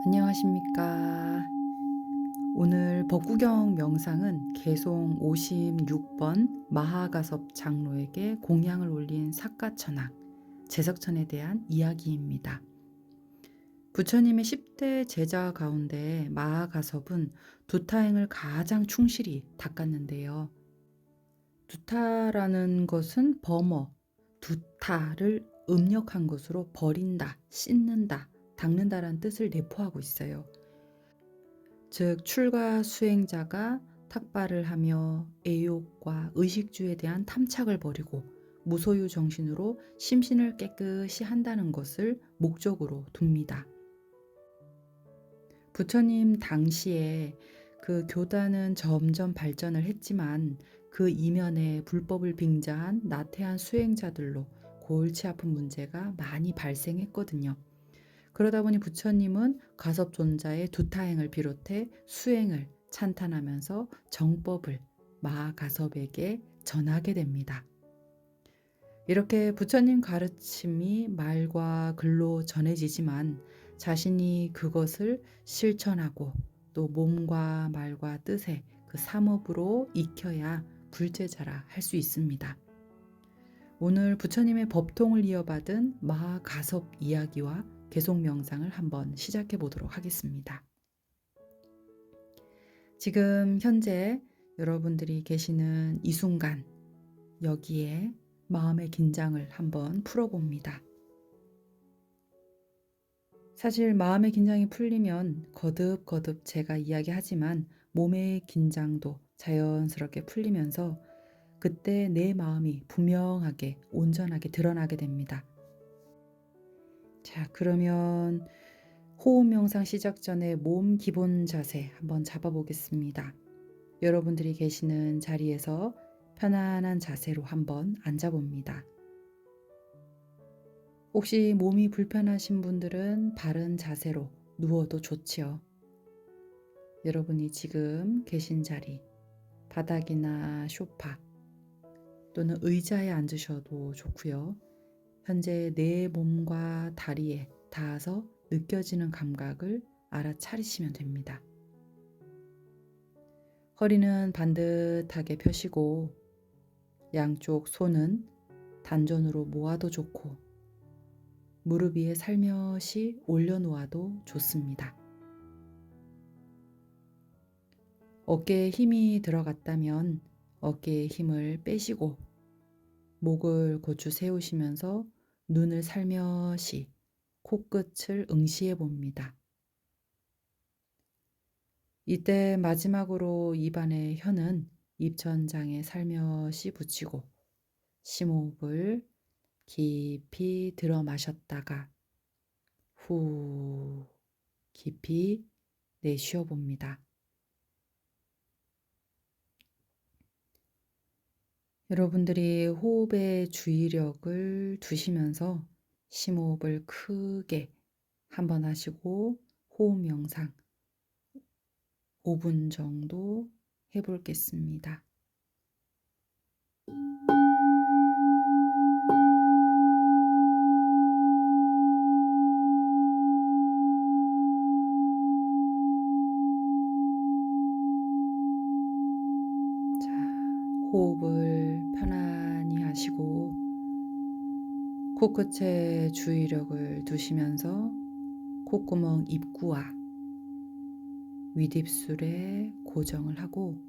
안녕하십니까. 오늘 법구경 명상은 개송 56번 마하가섭 장로에게 공양을 올린 사가천왕 제석천에 대한 이야기입니다. 부처님의 10대 제자 가운데 마하가섭은 두타행을 가장 충실히 닦았는데요. 두타라는 것은 범어, 두타를 음력한 것으로 버린다, 씻는다, 닦는다라는 뜻을 내포하고 있어요. 즉 출가 수행자가 탁발을 하며 애욕과 의식주에 대한 탐착을 버리고 무소유 정신으로 심신을 깨끗이 한다는 것을 목적으로 둡니다. 부처님 당시에 그 교단은 점점 발전을 했지만 그 이면에 불법을 빙자한 나태한 수행자들로 골치 아픈 문제가 많이 발생했거든요. 그러다 보니 부처님은 가섭존자의 두타행을 비롯해 수행을 찬탄하면서 정법을 마하가섭에게 전하게 됩니다. 이렇게 부처님 가르침이 말과 글로 전해지지만 자신이 그것을 실천하고 또 몸과 말과 뜻의 그 삼업으로 익혀야 불제자라 할 수 있습니다. 오늘 부처님의 법통을 이어받은 마하가섭 이야기와 계속 명상을 한번 시작해 보도록 하겠습니다. 지금 현재 여러분들이 계시는 이 순간 여기에 마음의 긴장을 한번 풀어봅니다. 사실 마음의 긴장이 풀리면 거듭거듭 제가 이야기하지만 몸의 긴장도 자연스럽게 풀리면서 그때 내 마음이 분명하게 온전하게 드러나게 됩니다. 자, 그러면 호흡 명상 시작 전에 몸 기본 자세 한번 잡아보겠습니다. 여러분들이 계시는 자리에서 편안한 자세로 한번 앉아봅니다. 혹시 몸이 불편하신 분들은 바른 자세로 누워도 좋지요. 여러분이 지금 계신 자리, 바닥이나 소파 또는 의자에 앉으셔도 좋고요. 현재 내 몸과 다리에 닿아서 느껴지는 감각을 알아차리시면 됩니다. 허리는 반듯하게 펴시고 양쪽 손은 단전으로 모아도 좋고 무릎 위에 살며시 올려놓아도 좋습니다. 어깨에 힘이 들어갔다면 어깨에 힘을 빼시고 목을 고추 세우시면서 눈을 살며시 코끝을 응시해 봅니다. 이때 마지막으로 입안의 혀는 입천장에 살며시 붙이고 심호흡을 깊이 들어 마셨다가 후 깊이 내쉬어 봅니다. 여러분들이 호흡에 주의력을 두시면서 심호흡을 크게 한번 하시고 호흡 명상 5분 정도 해보겠습니다. 자, 호흡을 편안히 하시고 코끝에 주의력을 두시면서 콧구멍 입구와 윗입술에 고정을 하고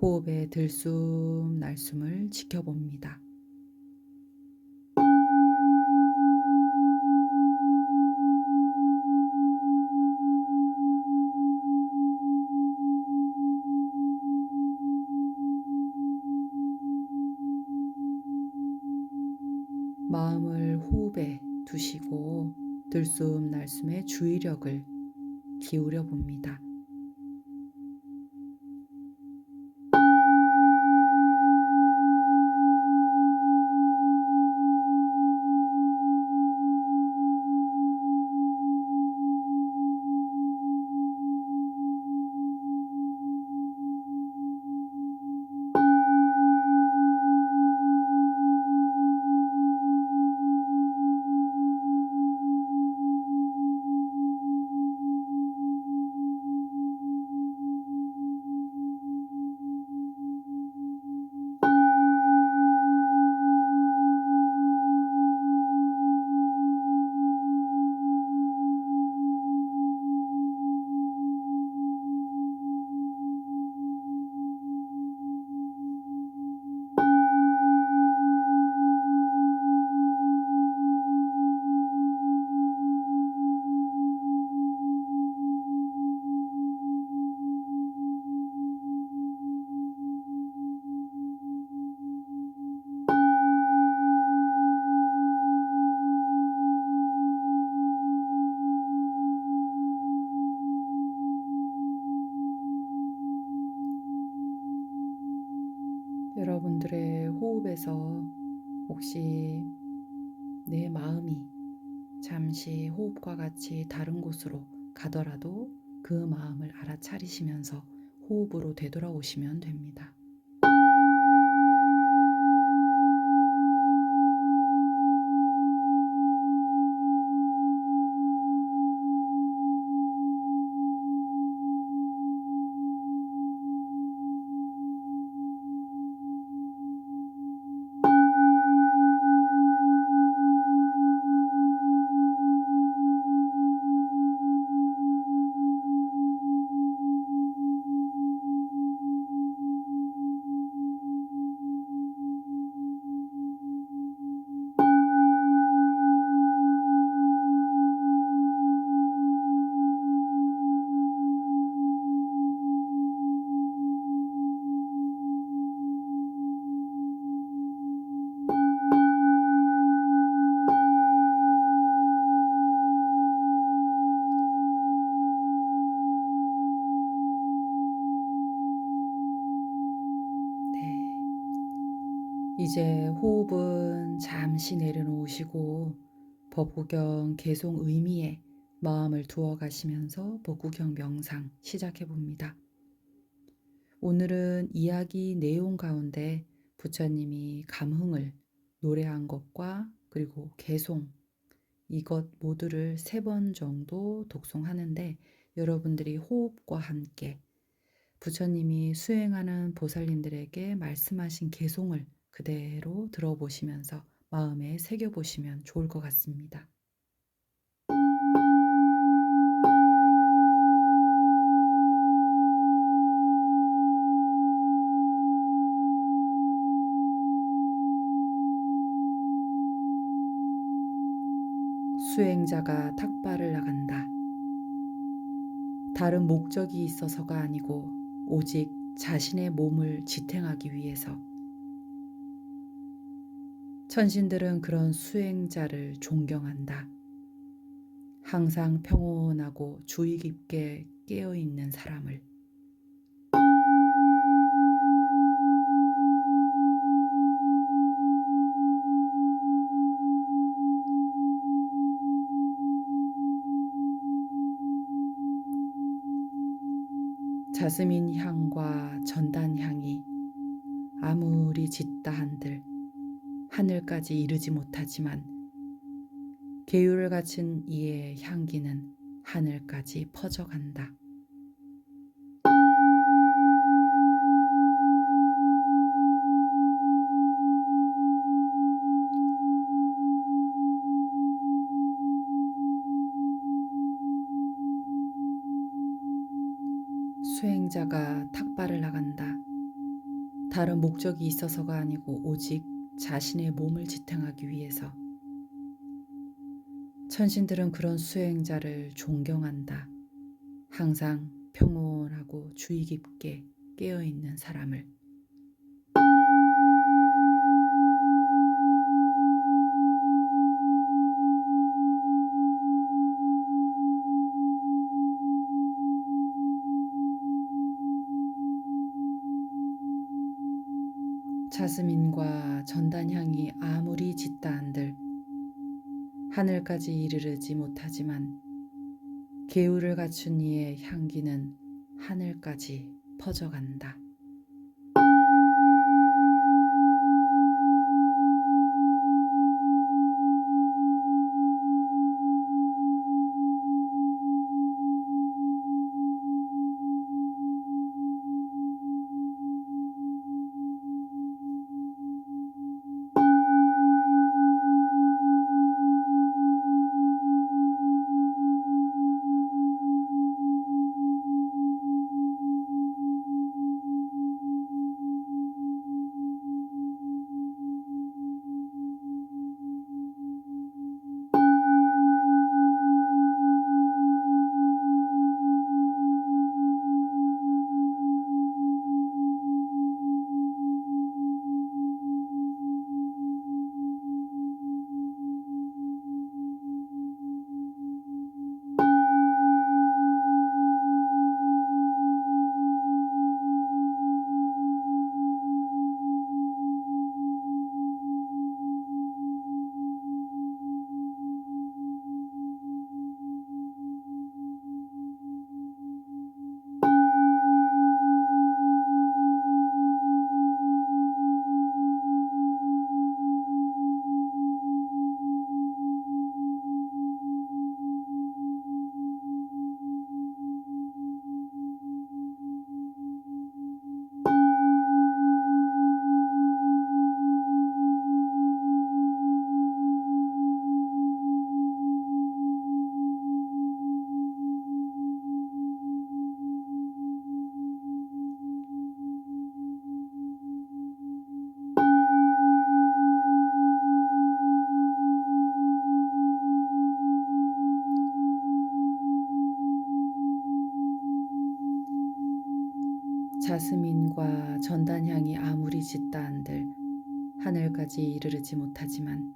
호흡의 들숨 날숨을 지켜봅니다. 마음을 호흡에 두시고 들숨 날숨에 주의력을 기울여 봅니다. 여러분들의 호흡에서 혹시 내 마음이 잠시 호흡과 같이 다른 곳으로 가더라도 그 마음을 알아차리시면서 호흡으로 되돌아오시면 됩니다. 네. 이제 호흡은 잠시 내려놓으시고 법구경 개송 의미에 마음을 두어 가시면서 법구경 명상 시작해 봅니다. 오늘은 이야기 내용 가운데 부처님이 감흥을 노래한 것과 그리고 개송 이것 모두를 3번 정도 독송하는데 여러분들이 호흡과 함께 부처님이 수행하는 보살님들에게 말씀하신 개송을 그대로 들어보시면서 마음에 새겨보시면 좋을 것 같습니다. 수행자가 탁발을 나간다. 다른 목적이 있어서가 아니고 오직 자신의 몸을 지탱하기 위해서. 천신들은 그런 수행자를 존경한다. 항상 평온하고 주의 깊게 깨어있는 사람을. 자스민 향과 전단 향이 아무리 짙다 한들 하늘까지 이르지 못하지만 계율을 갖춘 이의 향기는 하늘까지 퍼져간다. 수행자가 탁발을 나간다. 다른 목적이 있어서가 아니고 오직 자신의 몸을 지탱하기 위해서. 천신들은 그런 수행자를 존경한다. 항상 평온하고 주의 깊게 깨어있는 사람을. 자스민과 전단향이 아무리 짙다 한들 하늘까지 이르르지 못하지만 계율을 갖춘 이의 향기는 하늘까지 퍼져간다. 짓다 한들 하늘까지 이르르지 못하지만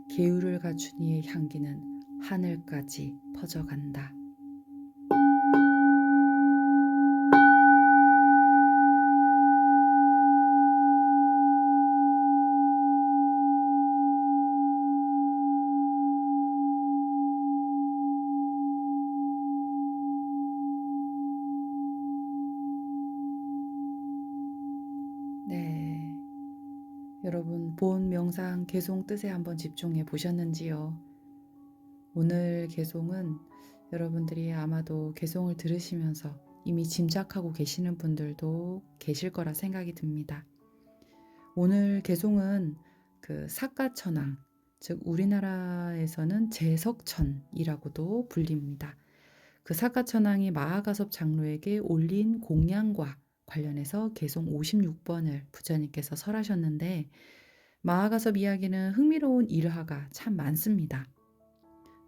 계율을 갖춘 이의 향기는 하늘까지 퍼져간다. 네. 여러분, 본 명상 개송 뜻에 한번 집중해 보셨는지요? 오늘 개송은 여러분들이 아마도 개송을 들으시면서 이미 짐작하고 계시는 분들도 계실 거라 생각이 듭니다. 오늘 개송은 그 사가천왕, 즉 우리나라에서는 제석천이라고도 불립니다. 그 사가천왕이 마하가섭 장로에게 올린 공양과 관련해서 개송 56번을 부처님께서 설하셨는데, 마하가섭 이야기는 흥미로운 일화가 참 많습니다.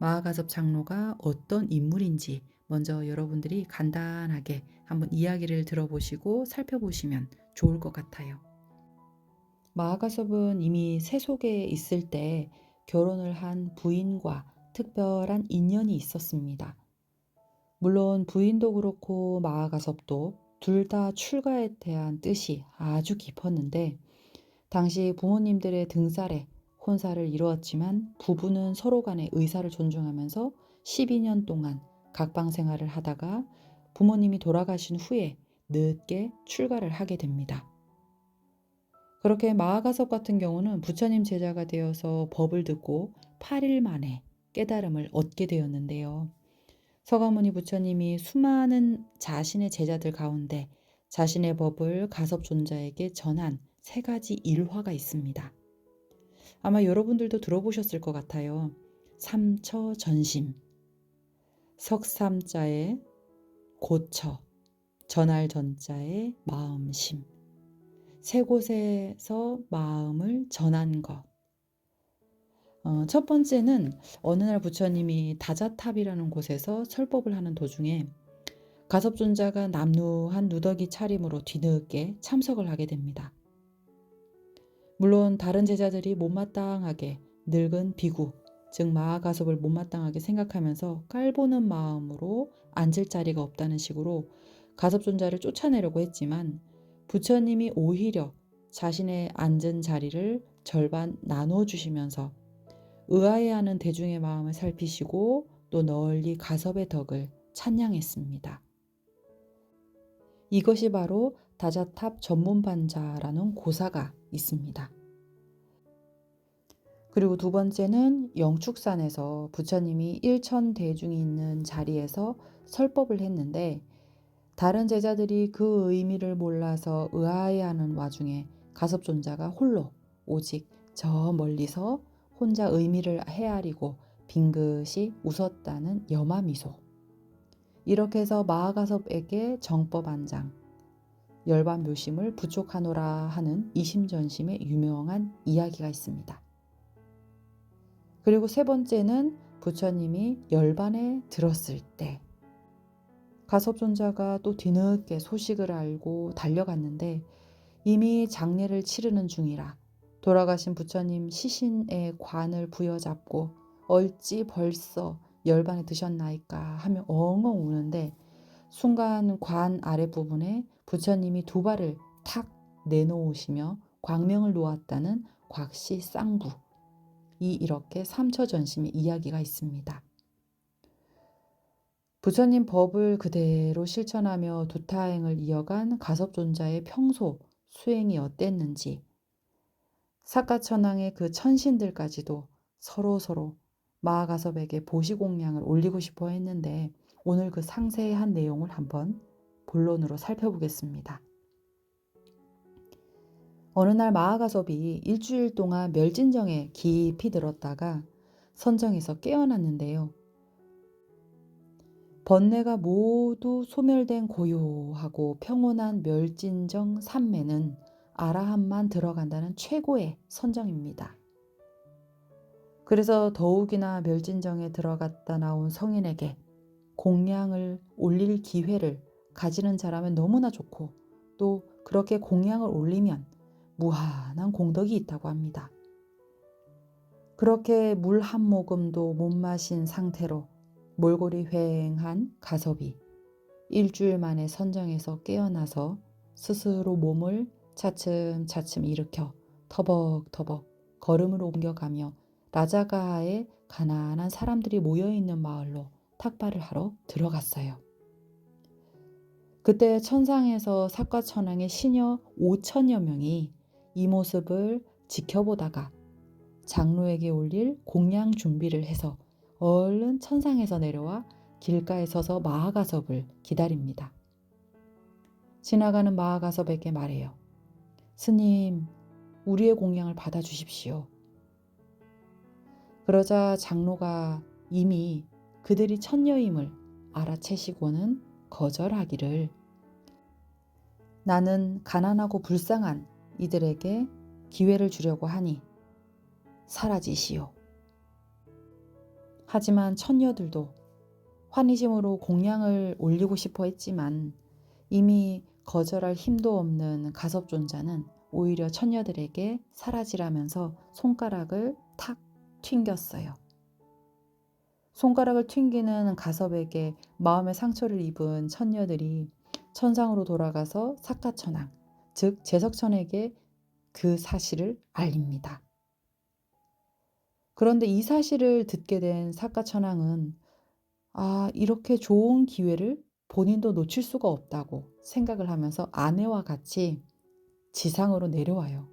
마하가섭 장로가 어떤 인물인지 먼저 여러분들이 간단하게 한번 이야기를 들어보시고 살펴보시면 좋을 것 같아요. 마하가섭은 이미 세속에 있을 때 결혼을 한 부인과 특별한 인연이 있었습니다. 물론 부인도 그렇고 마하가섭도 둘 다 출가에 대한 뜻이 아주 깊었는데, 당시 부모님들의 등살에 혼사를 이루었지만 부부는 서로 간의 의사를 존중하면서 12년 동안 각방 생활을 하다가 부모님이 돌아가신 후에 늦게 출가를 하게 됩니다. 그렇게 마하가섭 같은 경우는 부처님 제자가 되어서 법을 듣고 8일 만에 깨달음을 얻게 되었는데요. 서가모니 부처님이 수많은 자신의 제자들 가운데 자신의 법을 가섭존자에게 전한 3가지 일화가 있습니다. 아마 여러분들도 들어보셨을 것 같아요. 삼처전심, 석삼자의 고처, 전할전자의 마음심, 3곳에서 마음을 전한 것. 첫 번째는 어느 날 부처님이 다자탑이라는 곳에서 설법을 하는 도중에 가섭존자가 남루한 누더기 차림으로 뒤늦게 참석을 하게 됩니다. 물론 다른 제자들이 못마땅하게 늙은 비구, 즉 마하가섭을 못마땅하게 생각하면서 깔보는 마음으로 앉을 자리가 없다는 식으로 가섭존자를 쫓아내려고 했지만, 부처님이 오히려 자신의 앉은 자리를 절반 나눠주시면서 의아해하는 대중의 마음을 살피시고 또 널리 가섭의 덕을 찬양했습니다. 이것이 바로 다자탑 전문반자라는 고사가 있습니다. 그리고 2번째는 영축산에서 부처님이 일천대중이 있는 자리에서 설법을 했는데, 다른 제자들이 그 의미를 몰라서 의아해하는 와중에 가섭존자가 홀로 오직 저 멀리서 혼자 의미를 헤아리고 빙긋이 웃었다는 여마미소. 이렇게 해서 마하가섭에게 정법안장, 열반묘심을 부촉하노라 하는 이심전심의 유명한 이야기가 있습니다. 그리고 3번째는 부처님이 열반에 들었을 때 가섭존자가 또 뒤늦게 소식을 알고 달려갔는데, 이미 장례를 치르는 중이라 돌아가신 부처님 시신의 관을 부여잡고 얼찌 벌써 열반에 드셨나이까 하며 엉엉 우는데, 순간 관 아랫부분에 부처님이 2발을 탁 내놓으시며 광명을 놓았다는 곽시 쌍부, 이렇게 삼처전심의 이야기가 있습니다. 부처님 법을 그대로 실천하며 도타행을 이어간 가섭존자의 평소 수행이 어땠는지, 사가천왕의 그 천신들까지도 서로 마하가섭에게 보시공양을 올리고 싶어 했는데, 오늘 그 상세한 내용을 한번 본론으로 살펴보겠습니다. 어느 날 마하가섭이 일주일 동안 멸진정에 깊이 들었다가 선정에서 깨어났는데요. 번뇌가 모두 소멸된 고요하고 평온한 멸진정 삼매는 아라함만 들어간다는 최고의 선정입니다. 그래서 더욱이나 멸진정에 들어갔다 나온 성인에게 공양을 올릴 기회를 가지는 자라면 너무나 좋고, 또 그렇게 공양을 올리면 무한한 공덕이 있다고 합니다. 그렇게 물 한 모금도 못 마신 상태로 몰골이 휑한 가섭이 일주일 만에 선정에서 깨어나서 스스로 몸을 차츰차츰 일으켜 터벅터벅 걸음을 옮겨가며 라자가하의 가난한 사람들이 모여있는 마을로 탁발을 하러 들어갔어요. 그때 천상에서 사과천왕의 시녀 5천여 명이 이 모습을 지켜보다가 장로에게 올릴 공양 준비를 해서 얼른 천상에서 내려와 길가에 서서 마하가섭을 기다립니다. 지나가는 마하가섭에게 말해요. 스님, 우리의 공양을 받아주십시오. 그러자 장로가 이미 그들이 천녀임을 알아채시고는 거절하기를 나는 가난하고 불쌍한 이들에게 기회를 주려고 하니 사라지시오. 하지만 천녀들도 환희심으로 공양을 올리고 싶어 했지만 이미 거절할 힘도 없는 가섭존자는 오히려 천녀들에게 사라지라면서 손가락을 탁 튕겼어요. 손가락을 튕기는 가섭에게 마음의 상처를 입은 천녀들이 천상으로 돌아가서 사카천왕, 즉 제석천에게 그 사실을 알립니다. 그런데 이 사실을 듣게 된 사카천왕은 이렇게 좋은 기회를 본인도 놓칠 수가 없다고 생각을 하면서 아내와 같이 지상으로 내려와요.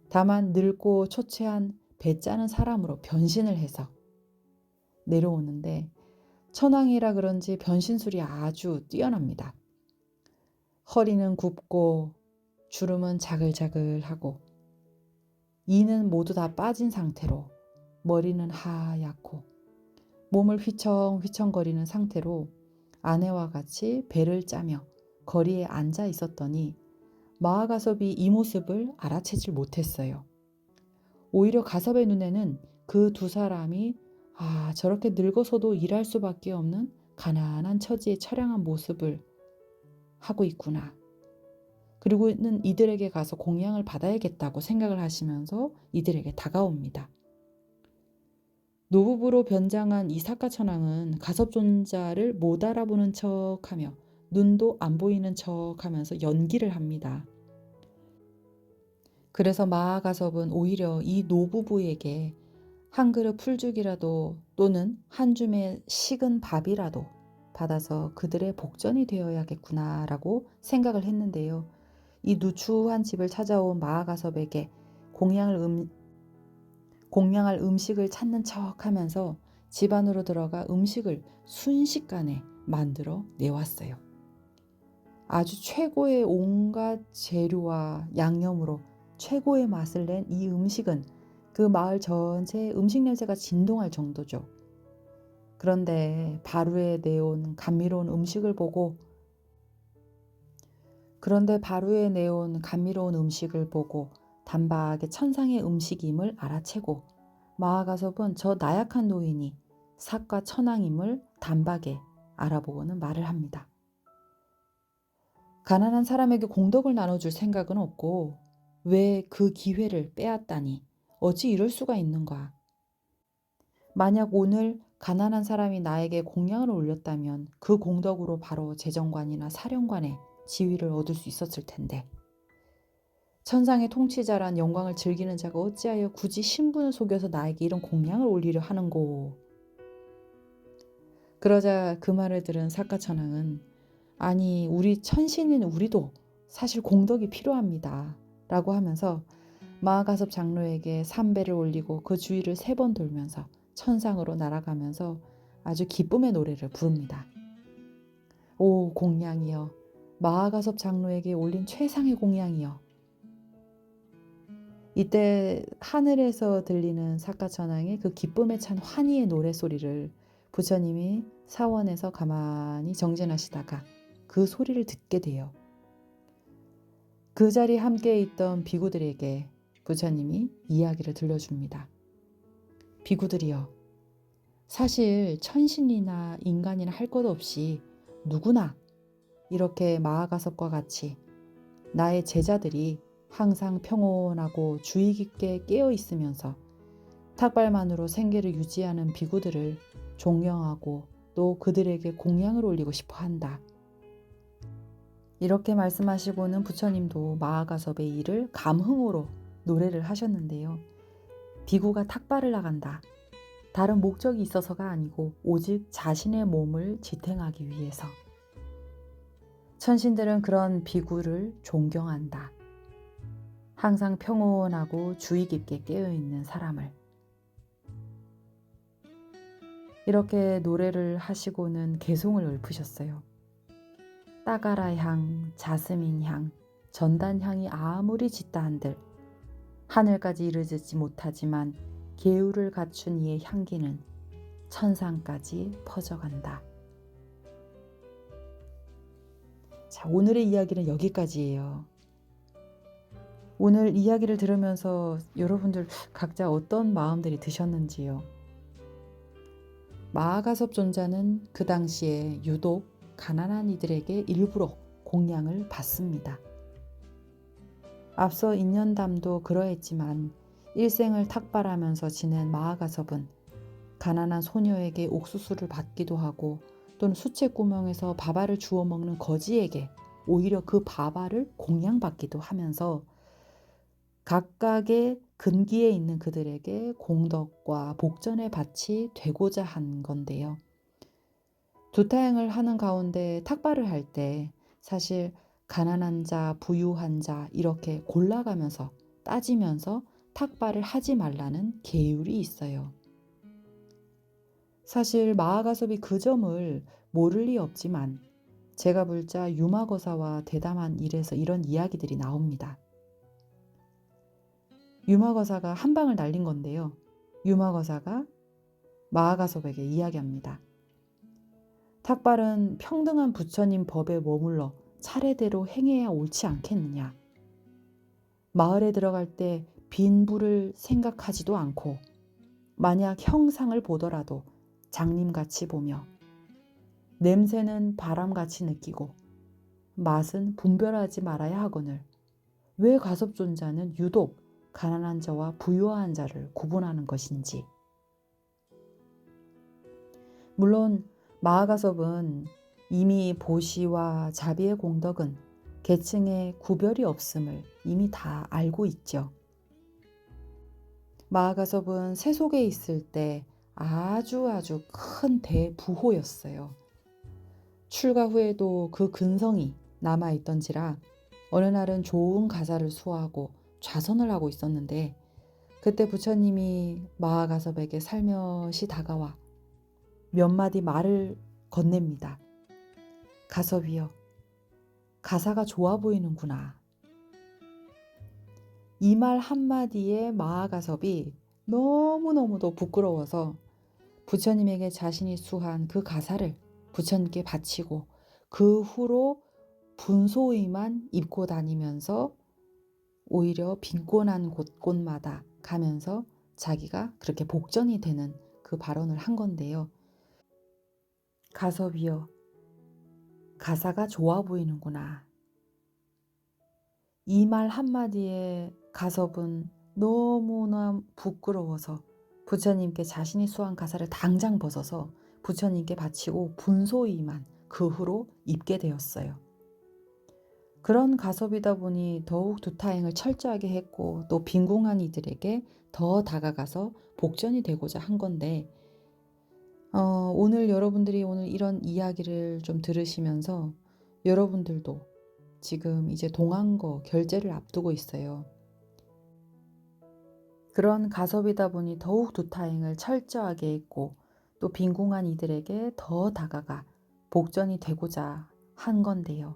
다만 늙고 초췌한 배 짜는 사람으로 변신을 해서 내려오는데 천왕이라 그런지 변신술이 아주 뛰어납니다. 허리는 굽고 주름은 자글자글하고 이는 모두 다 빠진 상태로 머리는 하얗고 몸을 휘청휘청거리는 상태로 아내와 같이 배를 짜며 거리에 앉아 있었더니 마하가섭이 이 모습을 알아채질 못했어요. 오히려 가섭의 눈에는 그 두 사람이 저렇게 늙어서도 일할 수밖에 없는 가난한 처지의 처량한 모습을 하고 있구나. 그리고는 이들에게 가서 공양을 받아야겠다고 생각을 하시면서 이들에게 다가옵니다. 노부부로 변장한 이 사카천왕은 가섭존자를 못 알아보는 척하며 눈도 안 보이는 척하면서 연기를 합니다. 그래서 마하가섭은 오히려 이 노부부에게 한 그릇 풀죽이라도 또는 한 줌의 식은 밥이라도 받아서 그들의 복전이 되어야겠구나라고 생각을 했는데요. 이 누추한 집을 찾아온 마하가섭에게 공양할 음식을 찾는 척하면서 집 안으로 들어가 음식을 순식간에 만들어 내왔어요. 아주 최고의 온갖 재료와 양념으로 최고의 맛을 낸 이 음식은 그 마을 전체에 음식 냄새가 진동할 정도죠. 그런데 바루에 내온 감미로운 음식을 보고 단박에 천상의 음식임을 알아채고 마하가섭은 저 나약한 노인이 사과 천왕임을 단박에 알아보고는 말을 합니다. 가난한 사람에게 공덕을 나눠줄 생각은 없고 왜 그 기회를 빼앗다니 어찌 이럴 수가 있는가. 만약 오늘 가난한 사람이 나에게 공양을 올렸다면 그 공덕으로 바로 재정관이나 사령관의 지위를 얻을 수 있었을 텐데 천상의 통치자란 영광을 즐기는 자가 어찌하여 굳이 신분을 속여서 나에게 이런 공양을 올리려 하는고. 그러자 그 말을 들은 사카천왕은 아니 우리 천신인 우리도 사실 공덕이 필요합니다 라고 하면서 마하가섭 장로에게 삼배를 올리고 그 주위를 3번 돌면서 천상으로 날아가면서 아주 기쁨의 노래를 부릅니다. 오 공양이여, 마하가섭 장로에게 올린 최상의 공양이여. 이때 하늘에서 들리는 사카천왕의 그 기쁨에 찬 환희의 노래소리를 부처님이 사원에서 가만히 정진하시다가 그 소리를 듣게 돼요. 그 자리에 함께 있던 비구들에게 부처님이 이야기를 들려줍니다. 비구들이여, 사실 천신이나 인간이나 할 것 없이 누구나 이렇게 마하가섭과 같이 나의 제자들이 항상 평온하고 주의 깊게 깨어 있으면서 탁발만으로 생계를 유지하는 비구들을 존경하고 또 그들에게 공양을 올리고 싶어 한다. 이렇게 말씀하시고는 부처님도 마하가섭의 일을 감흥으로 노래를 하셨는데요. 비구가 탁발을 나간다. 다른 목적이 있어서가 아니고 오직 자신의 몸을 지탱하기 위해서. 천신들은 그런 비구를 존경한다. 항상 평온하고 주의 깊게 깨어있는 사람을. 이렇게 노래를 하시고는 개송을 읊으셨어요. 따가라 향, 자스민 향, 전단 향이 아무리 짙다 한들 하늘까지 이르지 못하지만 계율을 갖춘 이의 향기는 천상까지 퍼져간다. 자, 오늘의 이야기는 여기까지예요. 오늘 이야기를 들으면서 여러분들 각자 어떤 마음들이 드셨는지요? 마하가섭 존자는 그 당시에 유독 가난한 이들에게 일부러 공양을 받습니다. 앞서 인연담도 그러했지만 일생을 탁발하면서 지낸 마하가섭은 가난한 소녀에게 옥수수를 받기도 하고 또는 수채구멍에서 밥알을 주워 먹는 거지에게 오히려 그 밥알을 공양받기도 하면서 각각의 근기에 있는 그들에게 공덕과 복전의 밭이 되고자 한 건데요. 두타행을 하는 가운데 탁발을 할 때 사실 가난한 자, 부유한 자 이렇게 골라가면서 따지면서 탁발을 하지 말라는 계율이 있어요. 사실 마하가섭이 그 점을 모를 리 없지만 제가 불자 유마거사와 대담한 일에서 이런 이야기들이 나옵니다. 유마거사가 한 방을 날린 건데요. 유마거사가 마하가섭에게 이야기합니다. 탁발은 평등한 부처님 법에 머물러 차례대로 행해야 옳지 않겠느냐. 마을에 들어갈 때 빈부를 생각하지도 않고 만약 형상을 보더라도 장님같이 보며 냄새는 바람같이 느끼고 맛은 분별하지 말아야 하거늘 왜 가섭존자는 유독 가난한 자와 부유한 자를 구분하는 것인지. 물론 마하가섭은 이미 보시와 자비의 공덕은 계층의 구별이 없음을 이미 다 알고 있죠. 마하가섭은 세속에 있을 때 아주 큰 대부호였어요. 출가 후에도 그 근성이 남아있던지라 어느 날은 좋은 가사를 수호하고 좌선을 하고 있었는데 그때 부처님이 마하가섭에게 살며시 다가와 몇 마디 말을 건넵니다. 가섭이여, 가사가 좋아 보이는구나. 이 말 한마디에 마하가섭이 너무너무도 부끄러워서 부처님에게 자신이 수한 그 가사를 부처님께 바치고 그 후로 분소의만 입고 다니면서 오히려 빈곤한 곳곳마다 가면서 자기가 그렇게 복전이 되는 그 발언을 한 건데요. 가섭이여, 가사가 좋아 보이는구나. 이 말 한마디에 가섭은 너무나 부끄러워서 부처님께 자신이 수한 가사를 당장 벗어서 부처님께 바치고 분소이만 그 후로 입게 되었어요. 그런 가섭이다 보니 더욱 두타행을 철저하게 했고 또 빈궁한 이들에게 더 다가가서 복전이 되고자 한 건데 오늘 여러분들이 오늘 이런 이야기를 좀 들으시면서 여러분들도 지금 이제 동안거 결제를 앞두고 있어요. 그런 가섭이다 보니 더욱 두타행을 철저하게 했고 또 빈궁한 이들에게 더 다가가 복전이 되고자 한 건데요.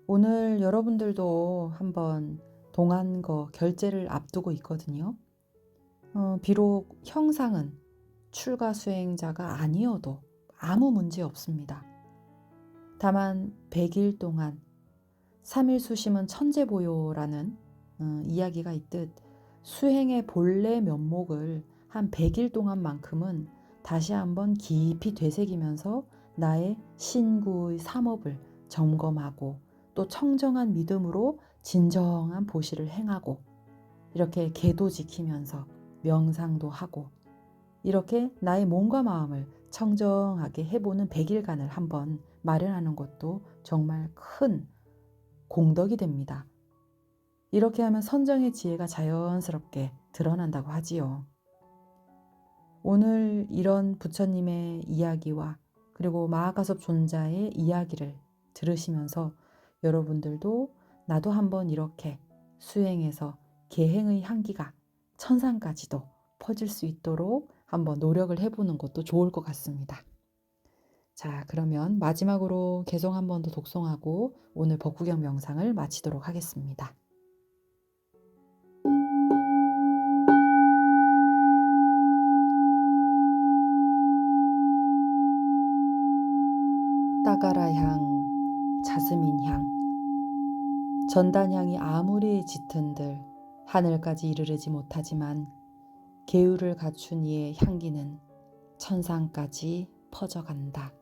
오늘 여러분들도 한번 동안거 결제를 앞두고 있거든요. 비록 형상은 출가 수행자가 아니어도 아무 문제 없습니다. 다만 100일 동안 3일 수심은 천재보요라는 이야기가 있듯 수행의 본래 면목을 한 100일 동안만큼은 다시 한번 깊이 되새기면서 나의 신구의 삼업을 점검하고 또 청정한 믿음으로 진정한 보시를 행하고 이렇게 계도 지키면서 명상도 하고 이렇게 나의 몸과 마음을 청정하게 해보는 100일간을 한번 마련하는 것도 정말 큰 공덕이 됩니다. 이렇게 하면 선정의 지혜가 자연스럽게 드러난다고 하지요. 오늘 이런 부처님의 이야기와 그리고 마하가섭 존자의 이야기를 들으시면서 여러분들도 나도 한번 이렇게 수행해서 계행의 향기가 천상까지도 퍼질 수 있도록 한번 노력을 해보는 것도 좋을 것 같습니다. 자, 그러면 마지막으로 개성 한 번 더 독송하고 오늘 법구경 명상을 마치도록 하겠습니다. 따가라향, 자스민향, 전단향이 아무리 짙은들 하늘까지 이르르지 못하지만 계율을 갖춘 이의 향기는 천상까지 퍼져간다.